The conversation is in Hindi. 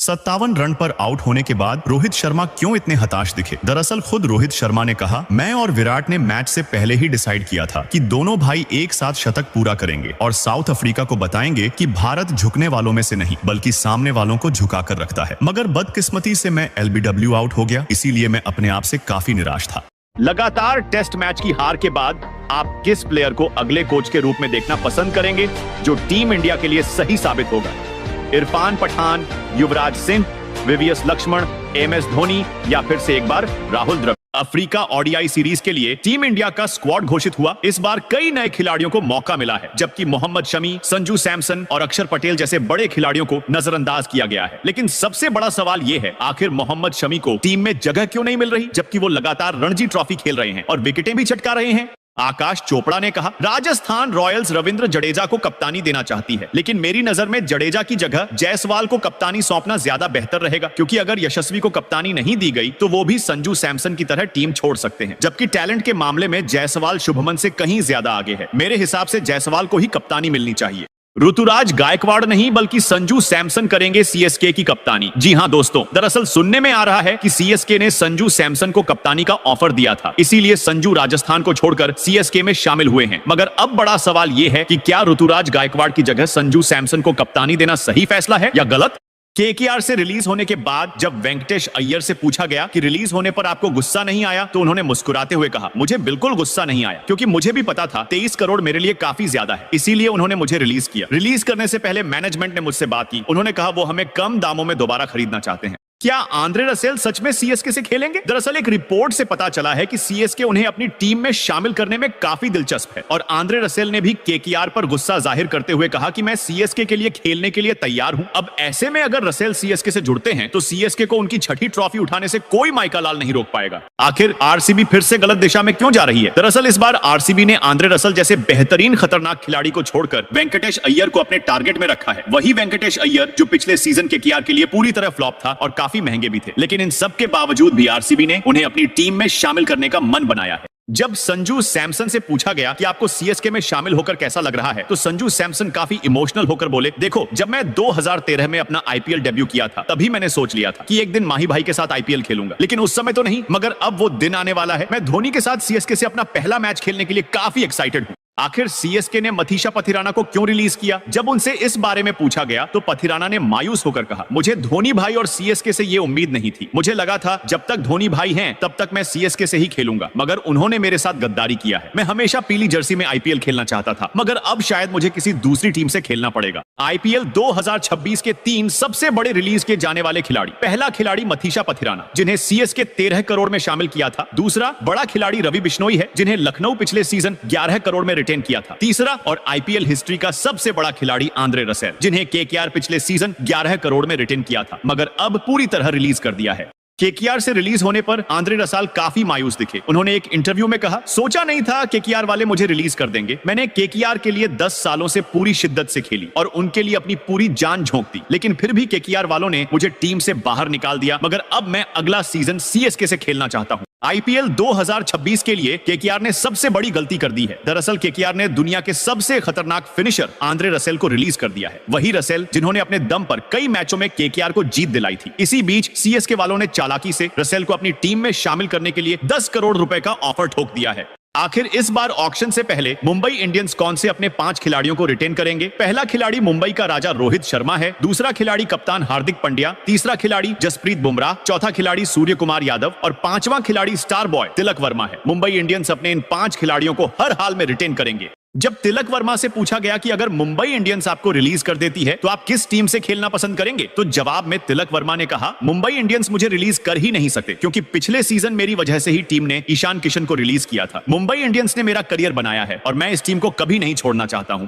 57 रन पर आउट होने के बाद रोहित शर्मा क्यों इतने हताश दिखे? दरअसल खुद रोहित शर्मा ने कहा, मैं और विराट ने मैच से पहले ही डिसाइड किया था कि दोनों भाई एक साथ शतक पूरा करेंगे और साउथ अफ्रीका को बताएंगे कि भारत झुकने वालों में से नहीं बल्कि सामने वालों को झुकाकर रखता है। मगर बदकिस्मती से मैं LBW आउट हो गया, इसीलिए मैं अपने आप से काफी निराश था। लगातार टेस्ट मैच की हार के बाद आप किस प्लेयर को अगले कोच के रूप में देखना पसंद करेंगे जो टीम इंडिया के लिए सही साबित होगा? इरफान पठान, युवराज सिंह, VVS लक्ष्मण, MS धोनी या फिर से एक बार Rahul Dravid? Africa ODI series के लिए टीम इंडिया का स्क्वाड घोषित हुआ। इस बार कई नए खिलाड़ियों को मौका मिला है, जबकि मोहम्मद शमी, संजू सैमसन और अक्षर पटेल जैसे बड़े खिलाड़ियों को नजरअंदाज किया गया है। लेकिन सबसे बड़ा सवाल यह है, आखिर मोहम्मद शमी को टीम में जगह क्यों नहीं मिल रही, जबकि वो लगातार रणजी ट्रॉफी खेल रहे हैं और विकेटें भी चटका रहे हैं? आकाश चोपड़ा ने कहा, राजस्थान रॉयल्स रविंद्र जडेजा को कप्तानी देना चाहती है, लेकिन मेरी नजर में जडेजा की जगह जायसवाल को कप्तानी सौंपना ज्यादा बेहतर रहेगा, क्योंकि अगर यशस्वी को कप्तानी नहीं दी गई तो वो भी संजू सैमसन की तरह टीम छोड़ सकते हैं। जबकि टैलेंट के मामले में जायसवाल शुभमन से कहीं ज्यादा आगे है। मेरे हिसाब से जायसवाल को ही कप्तानी मिलनी चाहिए। ऋतुराज गायकवाड़ नहीं बल्कि संजू सैमसन करेंगे CSK की कप्तानी। जी हां दोस्तों, दरअसल सुनने में आ रहा है कि CSK ने संजू सैमसन को कप्तानी का ऑफर दिया था, इसीलिए संजू राजस्थान को छोड़कर CSK में शामिल हुए हैं। मगर अब बड़ा सवाल यह है कि क्या ऋतुराज गायकवाड़ की जगह संजू सैमसन को कप्तानी देना सही फैसला है या गलत? KKR से रिलीज होने के बाद जब वेंकटेश अय्यर से पूछा गया कि रिलीज होने पर आपको गुस्सा नहीं आया, तो उन्होंने मुस्कुराते हुए कहा, मुझे बिल्कुल गुस्सा नहीं आया, क्योंकि मुझे भी पता था 23 करोड़ मेरे लिए काफी ज्यादा है, इसीलिए उन्होंने मुझे रिलीज किया। रिलीज करने से पहले मैनेजमेंट ने मुझसे बात की, उन्होंने कहा वो हमें कम दामों में दोबारा खरीदना चाहते हैं। क्या आंद्रे रसेल सच में CSK से खेलेंगे? दरअसल एक रिपोर्ट से पता चला है कि CSK उन्हें अपनी टीम में शामिल करने में काफी दिलचस्प है और आंद्रे रसेल ने भी KKR पर गुस्सा जाहिर करते हुए कहा कि मैं CSK के लिए खेलने के लिए तैयार हूं। अब ऐसे में अगर रसेल CSK से जुड़ते हैं तो CSK को उनकी छठी ट्रॉफी उठाने से कोई माइका लाल नहीं रोक पाएगा। आखिर RCB फिर से गलत दिशा में क्यों जा रही है? दरअसल इस बार RCB ने आंद्रे रसेल जैसे बेहतरीन खतरनाक खिलाड़ी को छोड़कर वेंकटेश अय्यर को अपने टारगेट में रखा है। वही वेंकटेश अय्यर जो पिछले सीजन KKR के लिए पूरी तरह फ्लॉप था और काफी महंगे भी थे, लेकिन इन सब के बावजूद भी RCB ने उन्हें अपनी टीम में शामिल करने का मन बनाया है। जब संजू सैमसन से पूछा गया कि आपको CSK में शामिल होकर कैसा लग रहा है, तो संजू सैमसन काफी इमोशनल होकर बोले, देखो जब मैं 2013 में अपना IPL डेब्यू किया था तभी मैंने सोच लिया था कि एक दिन माही भाई के साथ IPL खेलूंगा, लेकिन उस समय तो नहीं, मगर अब वो दिन आने वाला है। मैं धोनी के साथ CSK से अपना पहला मैच खेलने के लिए काफी एक्साइटेड हूं। आखिर CSK ने मथीशा पथिराना को क्यों रिलीज किया? जब उनसे इस बारे में पूछा गया तो पथिराना ने मायूस होकर कहा, मुझे धोनी भाई और CSK से ये उम्मीद नहीं थी। मुझे लगा था जब तक धोनी भाई हैं तब तक मैं CSK से ही खेलूंगा, मगर उन्होंने मेरे साथ गद्दारी किया है। मैं हमेशा पीली जर्सी में IPL खेलना चाहता था, मगर अब शायद मुझे किसी दूसरी टीम से खेलना पड़ेगा। IPL 2026 के 3 सबसे बड़े रिलीज किए जाने वाले खिलाड़ी, पहला खिलाड़ी मथीशा पथिराना जिन्हें CSK 13 करोड़ में शामिल किया था। दूसरा बड़ा खिलाड़ी रवि बिश्नोई है जिन्हें लखनऊ पिछले सीजन 11 करोड़ में रिटेन किया था। तीसरा और IPL हिस्ट्री का सबसे बड़ा खिलाड़ी आंद्रे रसेल जिन्हें KKR पिछले सीजन 11 करोड़ में रिटेन किया था, मगर अब पूरी तरह रिलीज कर दिया है। KKR से रिलीज होने पर आंद्रे रसेल काफी मायूस दिखे। उन्होंने एक इंटरव्यू में कहा, सोचा नहीं था KKR वाले मुझे रिलीज कर देंगे। मैंने KKR के लिए 10 सालों से पूरी शिद्दत से खेली और उनके लिए अपनी पूरी जान झोंक दी, लेकिन फिर भी KKR वालों ने मुझे टीम से बाहर निकाल दिया। मगर अब मैं अगला सीजन CSK से खेलना चाहता हूं। IPL 2026 के लिए KKR ने सबसे बड़ी गलती कर दी है। दरअसल KKR ने दुनिया के सबसे खतरनाक फिनिशर आंद्रे रसेल को रिलीज कर दिया है। वही रसेल जिन्होंने अपने दम पर कई मैचों में KKR को जीत दिलाई थी। इसी बीच CSK वालों ने चालाकी से रसेल को अपनी टीम में शामिल करने के लिए 10 करोड़ रुपए का ऑफर ठोक दिया है। आखिर इस बार ऑक्शन से पहले मुंबई इंडियंस कौन से अपने 5 खिलाड़ियों को रिटेन करेंगे? पहला खिलाड़ी मुंबई का राजा रोहित शर्मा है, दूसरा खिलाड़ी कप्तान हार्दिक पांड्या, तीसरा खिलाड़ी जसप्रीत बुमराह, चौथा खिलाड़ी सूर्य कुमार यादव और पांचवा खिलाड़ी स्टार बॉय तिलक वर्मा है। मुंबई इंडियंस अपने इन 5 खिलाड़ियों को हर हाल में रिटेन करेंगे। जब तिलक वर्मा से पूछा गया कि अगर मुंबई इंडियंस आपको रिलीज कर देती है तो आप किस टीम से खेलना पसंद करेंगे, तो जवाब में तिलक वर्मा ने कहा, मुंबई इंडियंस मुझे रिलीज कर ही नहीं सकते, क्योंकि पिछले सीजन मेरी वजह से ही टीम ने ईशान किशन को रिलीज किया था। मुंबई इंडियंस ने मेरा करियर बनाया है और मैं इस टीम को कभी नहीं छोड़ना चाहता हूं।